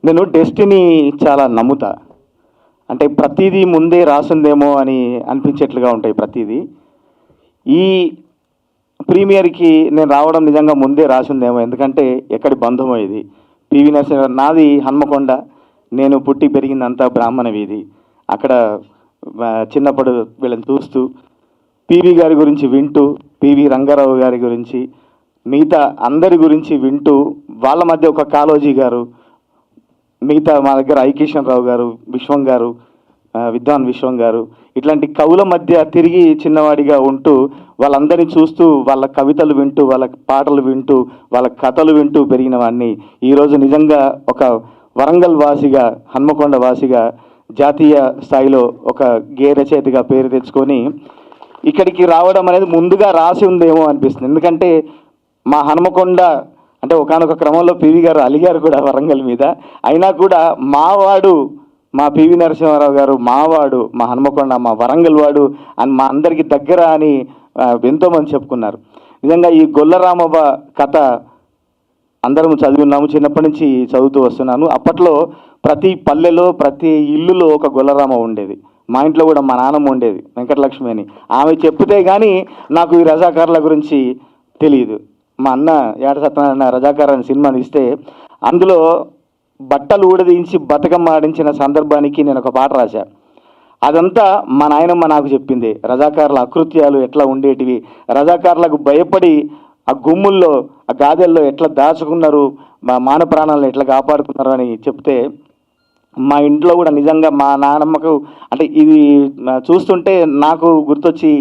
నేను డెస్టినీ చాలా నమ్ముతా. అంటే ప్రతిదీ ముందే రాసిందేమో అని అనిపించేట్లుగా ఉంటాయి ప్రతిదీ. ఈ ప్రీమియర్కి నేను రావడం నిజంగా ముందే రాసిందేమో, ఎందుకంటే ఎక్కడి బంధమో ఇది. పివి నరసింహ, నాది హన్మకొండ, నేను పుట్టి పెరిగిందంతా బ్రాహ్మణ వీధి. అక్కడ చిన్నప్పుడు వీళ్ళని చూస్తూ పివి గారి గురించి వింటూ, పివి రంగారావు గారి గురించి, మిగతా అందరి గురించి వింటూ, వాళ్ళ మధ్య ఒక కాళోజీ గారు, మిగతా మా దగ్గర ఐకిషన్ రావు గారు, విశ్వం గారు, విద్వాన్ విశ్వం గారు, ఇట్లాంటి కవుల మధ్య తిరిగి చిన్నవాడిగా ఉంటూ వాళ్ళందరినీ చూస్తూ వాళ్ళ కవితలు వింటూ వాళ్ళ పాటలు వింటూ వాళ్ళ కథలు వింటూ పెరిగిన వాడిని ఈరోజు నిజంగా ఒక వరంగల్ వాసిగా, హన్మకొండ వాసిగా జాతీయ స్థాయిలో ఒక గేయ రచయితగా పేరు తెచ్చుకొని ఇక్కడికి రావడం అనేది ముందుగా రాసి ఉందేమో అనిపిస్తుంది. ఎందుకంటే మా హన్మకొండ అంటే ఒకానొక క్రమంలో పివి గారు అలిగారు కూడా వరంగల్ మీద. అయినా కూడా మావాడు, మా పివి నరసింహారావు గారు మావాడు, మా హన్మకొండ మా వరంగల్ వాడు అని మా అందరికీ దగ్గర అని ఎంతోమంది చెప్పుకున్నారు. నిజంగా ఈ గొల్లరామవ్వ కథ అందరం చదివిన్నాము, చిన్నప్పటి నుంచి చదువుతూ వస్తున్నాను. అప్పట్లో ప్రతి పల్లెలో ప్రతి ఇల్లులో ఒక గొల్లరామ ఉండేది. మా ఇంట్లో కూడా మా నాన్నమ్మ ఉండేది, వెంకటలక్ష్మి అని. ఆమె చెప్తే కానీ నాకు ఈ రజాకారుల గురించి తెలియదు. మా అన్న ఏట సత్యనారాయణ రజాకార్ అనే సినిమా తీస్తే అందులో బట్టలు ఊడదీయించి బతుకమ్మ ఆడించిన సందర్భానికి నేను ఒక పాట రాశా. అదంతా మా నాయనమ్మ నాకు చెప్పింది. రజాకారుల అకృత్యాలు ఎట్లా ఉండేటివి, రజాకారులకు భయపడి ఆ గుమ్ముల్లో ఆ గాదెల్లో ఎట్లా దాచుకున్నారు, మా మాన ప్రాణాలను ఎట్లా కాపాడుకున్నారు అని చెప్తే మా ఇంట్లో కూడా నిజంగా మా నానమ్మకు అంటే ఇది చూస్తుంటే నాకు గుర్తొచ్చి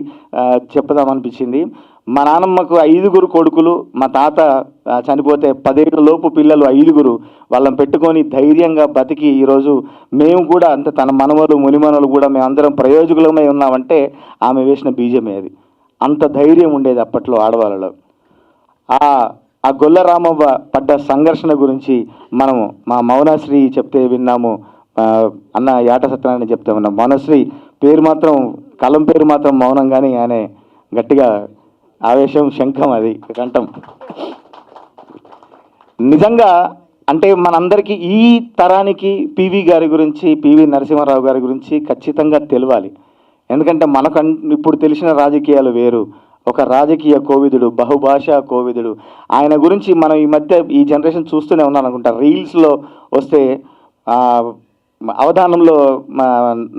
చెప్పుదామనిపించింది. మా నానమ్మకు 5 కొడుకులు, మా తాత చనిపోతే 10 ఏళ్ల లోపు పిల్లలు 5. వాళ్ళని పెట్టుకొని ధైర్యంగా బతికి ఈరోజు మేము కూడా అంత తన మనవలు మునిమనలు కూడా మేమందరం ప్రయోజకులమై ఉన్నామంటే ఆమె వేసిన బీజమే అది. అంత ధైర్యం ఉండేది అప్పట్లో ఆడవాళ్ళలో. ఆ గొల్లరామవ్వ పడ్డ సంఘర్షణ గురించి మనము మా మౌనశ్రీ చెప్తే విన్నాము, అన్న యాట సత్యనారాయణ చెప్తే విన్నాం. మౌనశ్రీ పేరు మాత్రం, కలం పేరు మాత్రం మౌనం, కానీ ఆయన గట్టిగా ఆవేశం శంఖం, అది కంఠం. నిజంగా అంటే మనందరికీ ఈ తరానికి పివి గారి గురించి, పివి నరసింహారావు గారి గురించి ఖచ్చితంగా తెలియాలి. ఎందుకంటే మనకు ఇప్పుడు తెలిసిన రాజకీయాలు వేరు. ఒక రాజకీయ కోవిదుడు, బహుభాషా కోవిదుడు. ఆయన గురించి మనం ఈ మధ్య ఈ జనరేషన్ చూస్తూనే ఉన్నాను అనుకుంటా. రీల్స్లో వస్తే అవధానంలో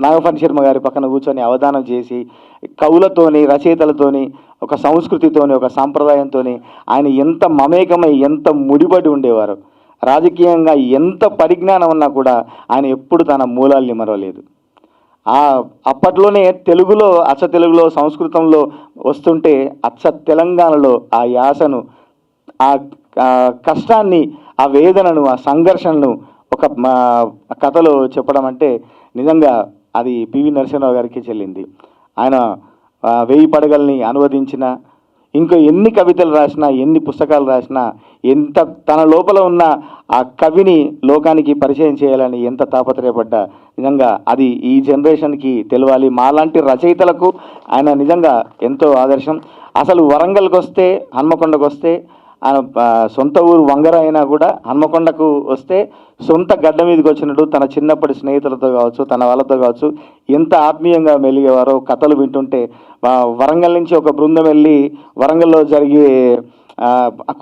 నాగఫణి శర్మ గారి పక్కన కూర్చొని అవధానం చేసి కవులతోని, రచయితలతోని, ఒక సంస్కృతితోని, ఒక సాంప్రదాయంతో ఆయన ఎంత మమేకమై ఎంత ముడిపడి ఉండేవారు. రాజకీయంగా ఎంత పరిజ్ఞానం ఉన్నా కూడా ఆయన ఎప్పుడు తన మూలాల్ని మరవలేదు. అప్పట్లోనే తెలుగులో, అచ్చ తెలుగులో, సంస్కృతంలో వస్తుంటే అచ్చ తెలంగాణలో ఆ యాసను, ఆ కష్టాన్ని, ఆ వేదనను, ఆ సంఘర్షణను ఒక కథలో చెప్పడం అంటే నిజంగా అది పివి నరసింహారావు గారికి చెల్లింది. ఆయన 1000 పడగల్ని అనువదించిన, ఇంకో ఎన్ని కవితలు రాసినా, ఎన్ని పుస్తకాలు రాసినా, ఎంత తన లోపల ఉన్న ఆ కవిని లోకానికి పరిచయం చేయాలని ఎంత తాపత్రయపడ్డా నిజంగా అది ఈ జనరేషన్కి తెలియాలి. మాలాంటి రచయితలకు ఆయన నిజంగా ఎంతో ఆదర్శం. అసలు వరంగల్కి వస్తే, హన్మకొండకు వస్తే, ఆయన సొంత ఊరు వంగర అయినా కూడా హన్మకొండకు వస్తే సొంత గడ్డ మీదకి వచ్చినట్టు తన చిన్నప్పటి స్నేహితులతో కావచ్చు, తన వాళ్ళతో కావచ్చు ఎంత ఆత్మీయంగా మెలిగేవారో కథలు వింటుంటే. వరంగల్ నుంచి ఒక బృందం వెళ్ళి వరంగల్లో జరిగే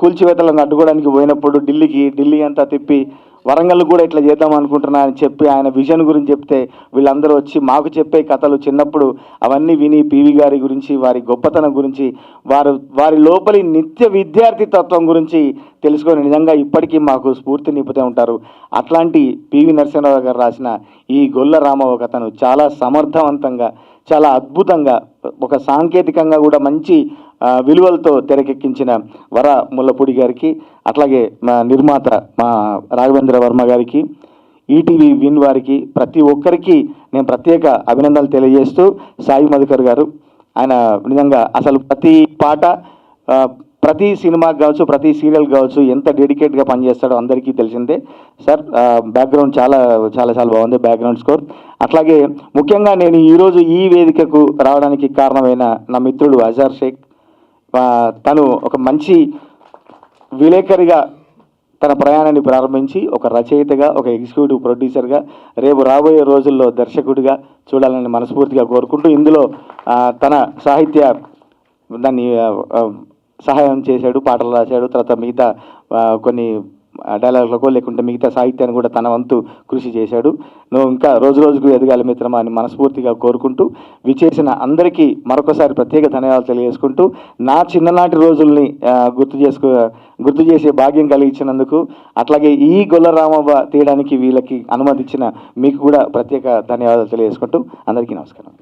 కూల్చివేతలను అడ్డుకోవడానికి పోయినప్పుడు ఢిల్లీ అంతా తిప్పి వరంగల్ కూడా ఇట్లా చేద్దాం అనుకుంటున్నా అని చెప్పి ఆయన విజన్ గురించి చెప్తే వీళ్ళందరూ వచ్చి మాకు చెప్పే కథలు చిన్నప్పుడు అవన్నీ విని పివి గారి గురించి, వారి గొప్పతనం గురించి, వారి లోపలి నిత్య విద్యార్థి తత్వం గురించి తెలుసుకొని నిజంగా ఇప్పటికీ మాకు స్ఫూర్తి నింపుతూ ఉంటారు. అట్లాంటి పివి నరసింహారావు గారు రాసిన ఈ గొల్లరామవ్వ కథను చాలా సమర్థవంతంగా, చాలా అద్భుతంగా, ఒక సాంకేతికంగా కూడా మంచి విలువలతో తెరకెక్కించిన వర ముల్లపూడి గారికి, అట్లాగే మా నిర్మాత మా రాఘవేంద్ర వర్మ గారికి, ఈటీవీ విన్ వారికి, ప్రతి ఒక్కరికి నేను ప్రత్యేక అభినందనలు తెలియజేస్తూ, సాయి మధుకర్ గారు ఆయన నిజంగా అసలు ప్రతి పాట, ప్రతి సినిమాకి కావచ్చు, ప్రతి సీరియల్ కావచ్చు ఎంత డెడికేట్గా పనిచేస్తాడో అందరికీ తెలిసిందే. సార్ బ్యాక్గ్రౌండ్ చాలా చాలా చాలా బాగుంది, బ్యాక్గ్రౌండ్ స్కోర్. అట్లాగే ముఖ్యంగా నేను ఈరోజు ఈ వేదికకు రావడానికి కారణమైన నా మిత్రుడు అజార్ షేక్. తను ఒక మంచి విలేకరిగా తన ప్రయాణాన్ని ప్రారంభించి ఒక రచయితగా, ఒక ఎగ్జిక్యూటివ్ ప్రొడ్యూసర్గా, రేపు రాబోయే రోజుల్లో దర్శకుడిగా చూడాలని మనస్ఫూర్తిగా కోరుకుంటూ, ఇందులో తన సాహిత్య దాన్ని సహాయం చేశాడు, పాటలు రాశాడు, తర్వాత మిగతా కొన్ని డైలాగులకు లేకుంటే మిగతా సాహిత్యాన్ని కూడా తన వంతు కృషి చేశాడు. నువ్వు ఇంకా రోజు రోజుకు ఎదగాలి మిత్రమా అని మనస్ఫూర్తిగా కోరుకుంటూ, విచేసిన అందరికీ మరొకసారి ప్రత్యేక ధన్యవాదాలు తెలియజేసుకుంటూ, నా చిన్ననాటి రోజుల్ని గుర్తు చేసే భాగ్యం కలిగించినందుకు, అట్లాగే ఈ గొల్ల రామవ్వ తీయడానికి వీళ్ళకి అనుమతి ఇచ్చిన మీకు కూడా ప్రత్యేక ధన్యవాదాలు తెలియజేసుకుంటూ అందరికీ నమస్కారం.